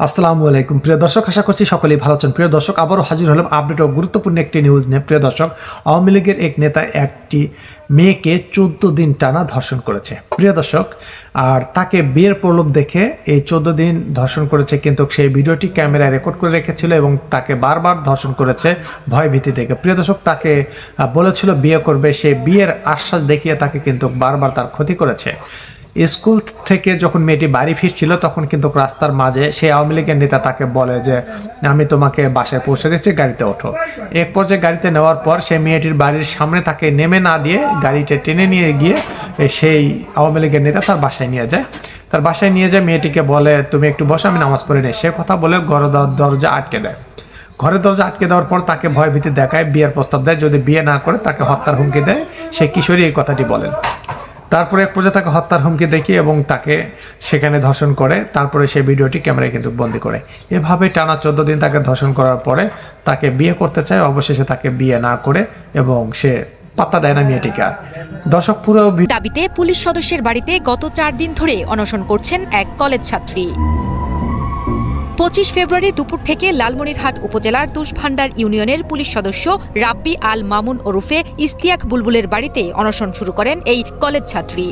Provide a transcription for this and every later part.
আসসালামু আলাইকুম প্রিয় দর্শক, আশা করছি সকলেই ভালো আছেন। প্রিয় দর্শক, আবারও হাজির হলাম আপডেট ও গুরুত্বপূর্ণ একটি নিউজ নিয়ে। প্রিয় দর্শক, আওয়ামী লীগের এক নেতা একটি মেয়েকে 14 দিন টানা ধর্ষণ করেছে। প্রিয় দর্শক, আর তাকে বিয়ের প্রলোভ দেখে এই 14 দিন ধর্ষণ করেছে, কিন্তু সেই ভিডিওটি ক্যামেরায় রেকর্ড করে রেখেছিল এবং তাকে বারবার ধর্ষণ করেছে ভয়ভীতি থেকে। প্রিয় দর্শক, তাকে বলেছিল বিয়ে করবে, সে বিয়ের আশ্বাস দেখিয়ে তাকে কিন্তু বারবার তার ক্ষতি করেছে। স্কুল থেকে যখন মেয়েটি বাড়ি ফিরছিল তখন কিন্তু রাস্তার মাঝে সেই আওয়ামী লীগের নেতা তাকে বলে যে আমি তোমাকে বাসায় পৌঁছে দিচ্ছি, গাড়িতে ওঠো। এক পর্যায়ে গাড়িতে নেওয়ার পর সে মেয়েটির বাড়ির সামনে তাকে নেমে না দিয়ে গাড়িটা টেনে নিয়ে গিয়ে সেই আওয়ামী লীগের নেতা তার বাসায় নিয়ে যায়। তার বাসায় নিয়ে যায়, মেয়েটিকে বলে তুমি একটু বসো, আমি নামাজ পড়ে নেই। সে কথা বলে ঘরের দরজা আটকে দেয়। ঘরের দরজা আটকে দেওয়ার পর তাকে ভয়ভীতি দেখায়, বিয়ের প্রস্তাব দেয়, যদি বিয়ে না করে তাকে হত্যার হুমকি দেয়। সে কিশোরী এই কথাটি বলেন। তারপরে এক পর্যায়ে তাকে হত্যার হুমকি দেখিয়ে এবং তাকে সেখানে ধর্ষণ করে। তারপরে সেই ভিডিওটি ক্যামেরায় কিন্তু বন্দি করে। এভাবে টানা 14 দিন তাকে ধর্ষণ করার পরে তাকে বিয়ে করতে চায়। অবশেষে তাকে বিয়ে না করে এবং সে পাত্তা দেয় না মেয়েটিকে। আর দর্শক, পুরো দাবিতে পুলিশ সদস্যের বাড়িতে গত 4 দিন ধরে অনশন করছেন এক কলেজ ছাত্রী। 25 ফেব্রুয়ারি দুপুর থেকে লালমনিরহাট উপজেলার তুষভান্ডার ইউনিয়নের পুলিশ সদস্য রাব্বি আল মামুন ওরফে ইস্তিয়াক বুলবুলের বাড়িতে অনশন শুরু করেন এই কলেজ ছাত্রী।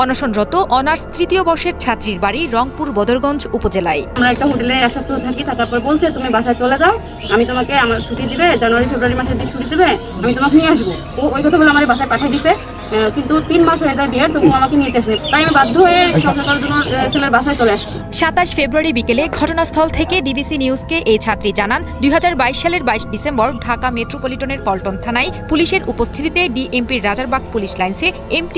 অনশনরত অনার্স 3য় বর্ষের ছাত্রীর বাড়ি রংপুর বদরগঞ্জ উপজেলায়। আমরা একটা হোটেলে এক সপ্তাহ থাকি, থাকার পর বলছে তুমি বাসায় চলে যাও, আমি তোমাকে আমার ছুটি দিবে, জানুয়ারি ফেব্রুয়ারি মাসের দিকে ছুটি দিবে, আমি তোমাকে নিয়ে আসবো। ওই কথা বলে আমার বাসায় পাঠিয়ে দিতে, কিন্তু 3 মাস হয়ে যায় বিয়ের, তবু আমাকে নিতে আসে। তাই আমি বাধ্য হয়ে সংসার করার জন্য ছেলের বাসায় চলে আসছি। 27 ফেব্রুয়ারি বিকেলে ঘটনাস্থল থেকে ডিবিসি নিউজকে এই ছাত্রী জানান 2022 সালের 22 ডিসেম্বর ঢাকা মেট্রোপলিটনের পল্টন থানায় পুলিশের উপস্থিতিতে ডিএমপির রাজারবাগ পুলিশ লাইন্সে এমটি